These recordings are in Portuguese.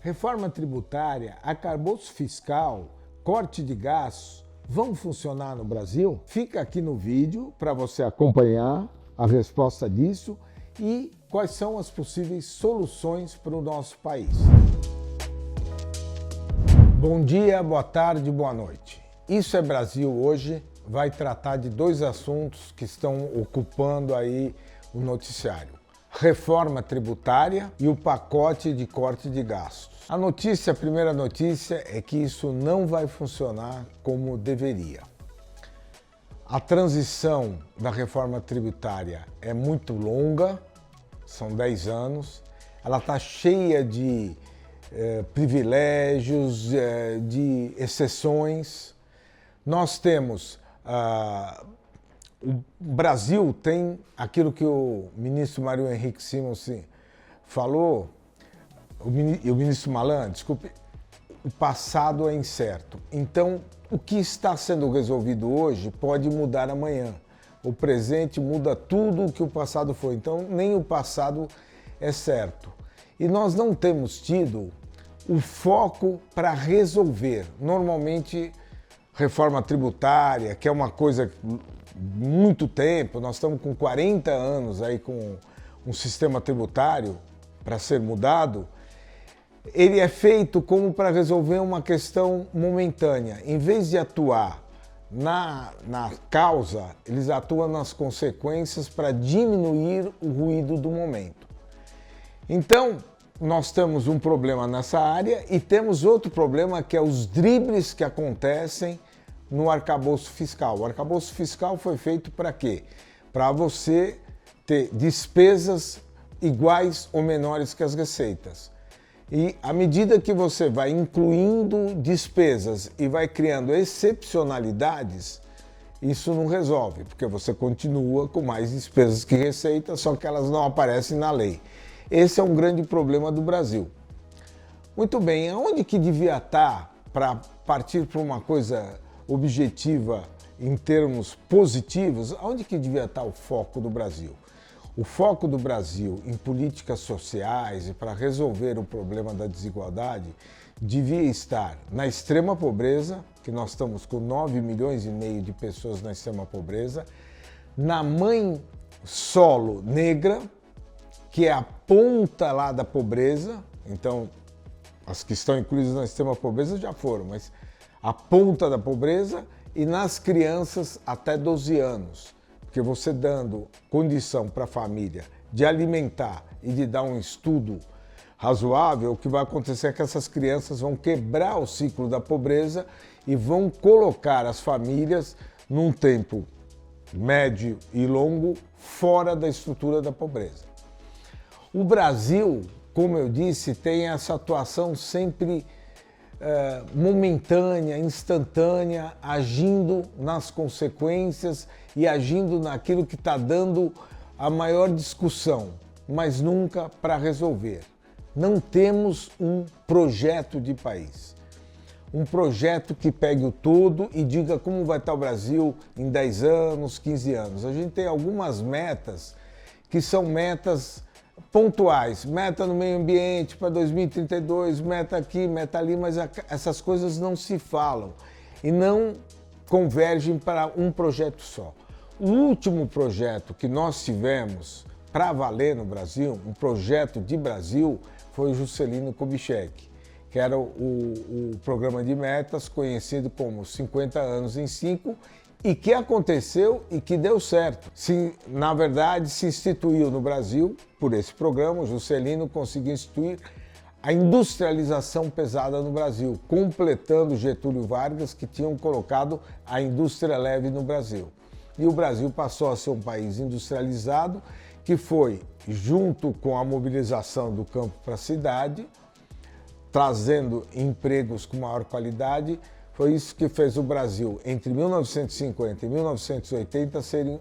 Reforma tributária, arcabouço fiscal, corte de gastos vão funcionar no Brasil? Fica aqui no vídeo para você acompanhar a resposta disso e quais são as possíveis soluções para o nosso país. Bom dia, boa tarde, boa noite. Isso é Brasil hoje vai tratar de dois assuntos que estão ocupando aí o noticiário. Reforma tributária e o pacote de corte de gastos. A primeira notícia é que isso não vai funcionar como deveria. A transição da reforma tributária é muito longa, são 10 anos, ela está cheia de privilégios, de exceções. Nós temos, o Brasil tem aquilo que o ministro Mário Henrique Simons falou, o ministro Malan, desculpe, o passado é incerto. Então, o que está sendo resolvido hoje pode mudar amanhã. O presente muda tudo o que o passado foi. Então, nem o passado é certo. E nós não temos tido o foco para resolver. Normalmente, reforma tributária, que é uma coisa muito tempo, nós estamos com 40 anos aí com um sistema tributário para ser mudado, ele é feito como para resolver uma questão momentânea. Em vez de atuar na causa, eles atuam nas consequências para diminuir o ruído do momento. Então, nós temos um problema nessa área e temos outro problema que é os dribles que acontecem no arcabouço fiscal. O arcabouço fiscal foi feito para quê? Para você ter despesas iguais ou menores que as receitas. E à medida que você vai incluindo despesas e vai criando excepcionalidades, isso não resolve, porque você continua com mais despesas que receitas, só que elas não aparecem na lei. Esse é um grande problema do Brasil. Muito bem, aonde que devia estar para partir para uma coisa objetiva em termos positivos? Aonde que devia estar o foco do Brasil? O foco do Brasil em políticas sociais e para resolver o problema da desigualdade devia estar na extrema pobreza, que nós estamos com 9,5 milhões de pessoas na extrema pobreza, na mãe solo negra, que é a ponta lá da pobreza. Então, as que estão incluídas na extrema pobreza já foram, mas a ponta da pobreza, e nas crianças até 12 anos. Porque você dando condição para a família de alimentar e de dar um estudo razoável, o que vai acontecer é que essas crianças vão quebrar o ciclo da pobreza e vão colocar as famílias num tempo médio e longo fora da estrutura da pobreza. O Brasil, como eu disse, tem essa atuação sempre momentânea, instantânea, agindo nas consequências e agindo naquilo que está dando a maior discussão, mas nunca para resolver. Não temos um projeto de país. Um projeto que pegue o todo e diga como vai estar o Brasil em 10 anos, 15 anos. A gente tem algumas metas que são metas pontuais, meta no meio ambiente para 2032, meta aqui, meta ali, mas essas coisas não se falam e não convergem para um projeto só. O último projeto que nós tivemos para valer no Brasil, um projeto de Brasil, foi o Juscelino Kubitschek, que era o programa de metas conhecido como 50 anos em 5, e que aconteceu e que deu certo. Na verdade, se instituiu no Brasil, por esse programa, o Juscelino conseguiu instituir a industrialização pesada no Brasil, completando Getúlio Vargas, que tinham colocado a indústria leve no Brasil. E o Brasil passou a ser um país industrializado, que foi, junto com a mobilização do campo para a cidade, trazendo empregos com maior qualidade. Foi isso que fez o Brasil, entre 1950 e 1980, ser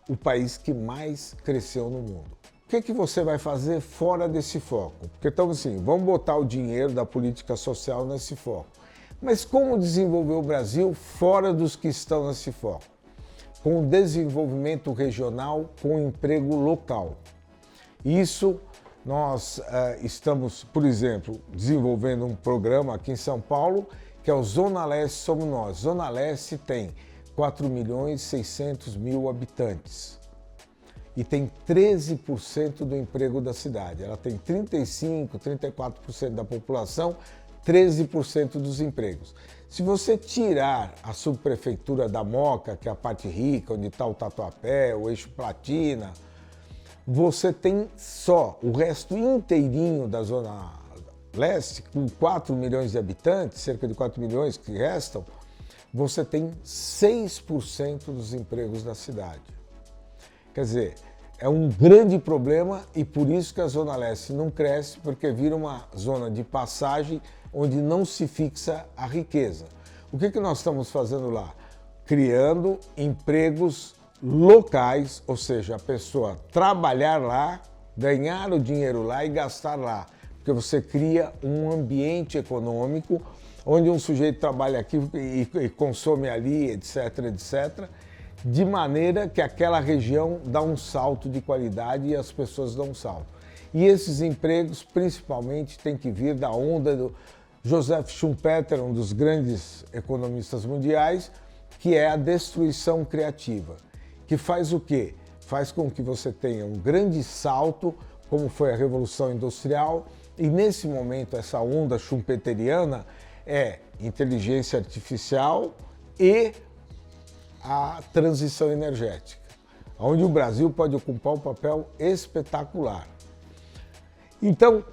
o país que mais cresceu no mundo. O que você vai fazer fora desse foco? Porque estamos assim, vamos botar o dinheiro da política social nesse foco. Mas como desenvolver o Brasil fora dos que estão nesse foco? Com o desenvolvimento regional, com o emprego local. Isso Nós estamos, por exemplo, desenvolvendo um programa aqui em São Paulo, que é o Zona Leste Somos Nós. Zona Leste tem 4.600.000 habitantes e tem 13% do emprego da cidade. Ela tem 35%, 34% da população, 13% dos empregos. Se você tirar a subprefeitura da Moca, que é a parte rica, onde está o Tatuapé, o Eixo Platina, você tem só o resto inteirinho da Zona Leste, com 4 milhões de habitantes, cerca de 4 milhões que restam, você tem 6% dos empregos da cidade. Quer dizer, é um grande problema e por isso que a Zona Leste não cresce, porque vira uma zona de passagem onde não se fixa a riqueza. O que nós estamos fazendo lá? Criando empregos locais, ou seja, a pessoa trabalhar lá, ganhar o dinheiro lá e gastar lá. Porque você cria um ambiente econômico onde um sujeito trabalha aqui e consome ali, etc., etc., de maneira que aquela região dá um salto de qualidade e as pessoas dão um salto. E esses empregos, principalmente, têm que vir da onda do Joseph Schumpeter, um dos grandes economistas mundiais, que é a destruição criativa, que faz o quê? Faz com que você tenha um grande salto, como foi a Revolução Industrial, e nesse momento essa onda schumpeteriana é inteligência artificial e a transição energética, onde o Brasil pode ocupar um papel espetacular. Então,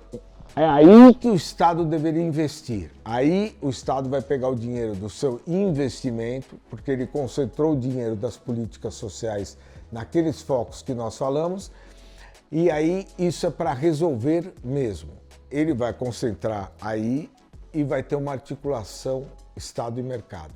é aí que o Estado deveria investir. Aí o Estado vai pegar o dinheiro do seu investimento, porque ele concentrou o dinheiro das políticas sociais naqueles focos que nós falamos, e aí isso é para resolver mesmo. Ele vai concentrar aí e vai ter uma articulação Estado e mercado.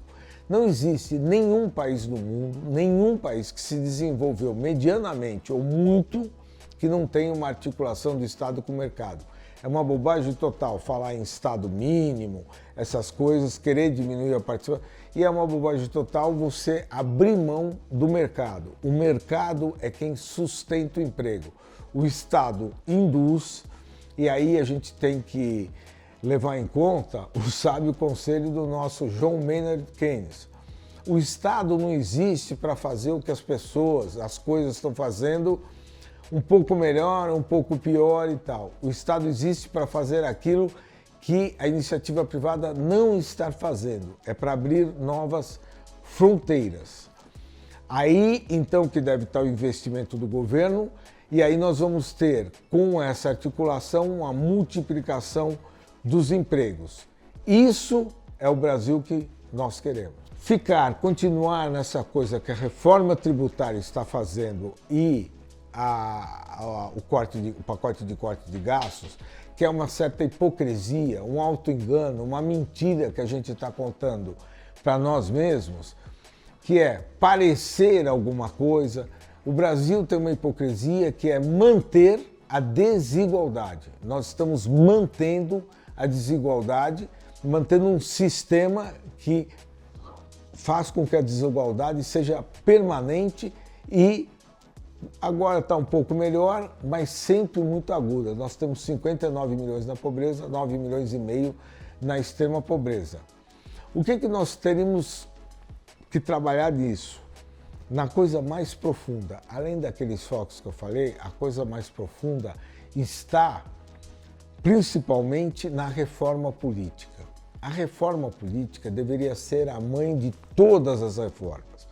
Não existe nenhum país do mundo, nenhum país que se desenvolveu medianamente ou muito, que não tenha uma articulação do Estado com o mercado. É uma bobagem total falar em Estado mínimo, essas coisas, querer diminuir a participação. E é uma bobagem total você abrir mão do mercado. O mercado é quem sustenta o emprego. O Estado induz, e aí a gente tem que levar em conta o sábio conselho do nosso John Maynard Keynes. O Estado não existe para fazer o que as pessoas, as coisas estão fazendo um pouco melhor, um pouco pior e tal. O Estado existe para fazer aquilo que a iniciativa privada não está fazendo. É para abrir novas fronteiras. Aí, então, que deve estar o investimento do governo, e aí nós vamos ter, com essa articulação, uma multiplicação dos empregos. Isso é o Brasil que nós queremos. Continuar nessa coisa que a reforma tributária está fazendo e o pacote de corte de gastos, que é uma certa hipocrisia, um auto-engano, uma mentira que a gente está contando para nós mesmos, que é parecer alguma coisa. O Brasil tem uma hipocrisia que é manter a desigualdade. Nós estamos mantendo a desigualdade, mantendo um sistema que faz com que a desigualdade seja permanente e agora está um pouco melhor, mas sempre muito aguda. Nós temos 59 milhões na pobreza, 9 milhões e meio na extrema pobreza. O que nós teríamos que trabalhar nisso? Na coisa mais profunda, além daqueles focos que eu falei, a coisa mais profunda está principalmente na reforma política. A reforma política deveria ser a mãe de todas as reformas.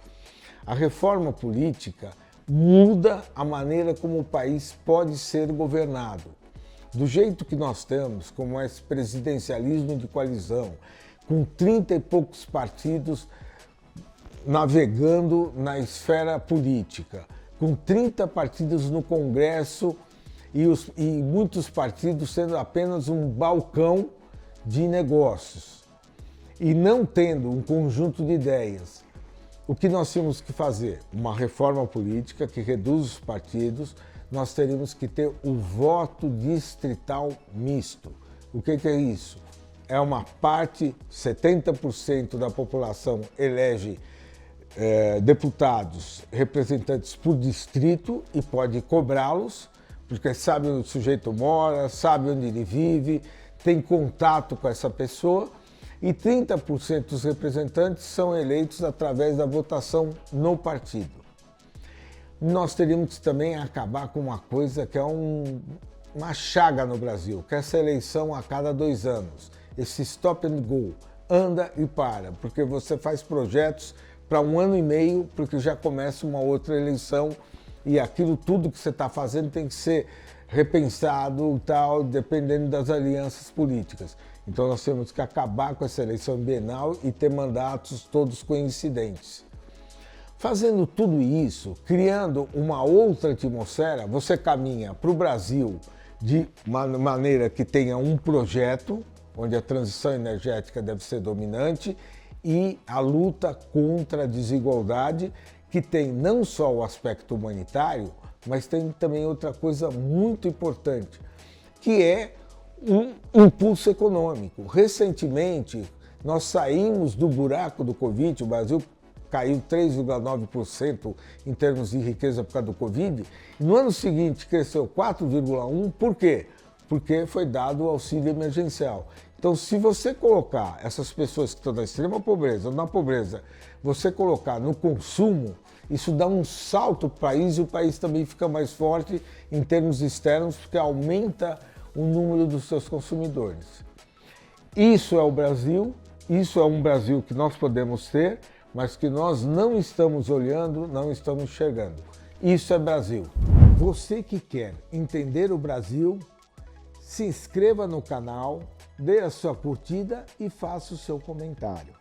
A reforma política muda a maneira como o país pode ser governado. Do jeito que nós temos, como esse presidencialismo de coalizão, com 30 e poucos partidos navegando na esfera política, com 30 partidos no Congresso e muitos partidos sendo apenas um balcão de negócios e não tendo um conjunto de ideias. O que nós temos que fazer? Uma reforma política que reduz os partidos. Nós teríamos que ter o voto distrital misto. O que é isso? É uma parte, 70% da população elege deputados, representantes por distrito e pode cobrá-los, porque sabe onde o sujeito mora, sabe onde ele vive, tem contato com essa pessoa, e 30% dos representantes são eleitos através da votação no partido. Nós teríamos também acabar com uma coisa que é uma chaga no Brasil, que é essa eleição a cada 2 anos, esse stop and go, anda e para, porque você faz projetos para 1 ano e meio, porque já começa uma outra eleição e aquilo tudo que você está fazendo tem que ser repensado, tal, dependendo das alianças políticas. Então nós temos que acabar com essa eleição bienal e ter mandatos todos coincidentes. Fazendo tudo isso, criando uma outra atmosfera, você caminha para o Brasil de uma maneira que tenha um projeto, onde a transição energética deve ser dominante, e a luta contra a desigualdade, que tem não só o aspecto humanitário, mas tem também outra coisa muito importante, que é um impulso econômico. Recentemente, nós saímos do buraco do Covid, o Brasil caiu 3,9% em termos de riqueza por causa do Covid, e no ano seguinte cresceu 4,1%, por quê? Porque foi dado o auxílio emergencial. Então, se você colocar essas pessoas que estão na extrema pobreza ou na pobreza, você colocar no consumo, isso dá um salto para o país e o país também fica mais forte em termos externos, porque aumenta o número dos seus consumidores. Isso é o Brasil, isso é um Brasil que nós podemos ter, mas que nós não estamos olhando, não estamos enxergando. Isso é Brasil. Você que quer entender o Brasil, se inscreva no canal, dê a sua curtida e faça o seu comentário.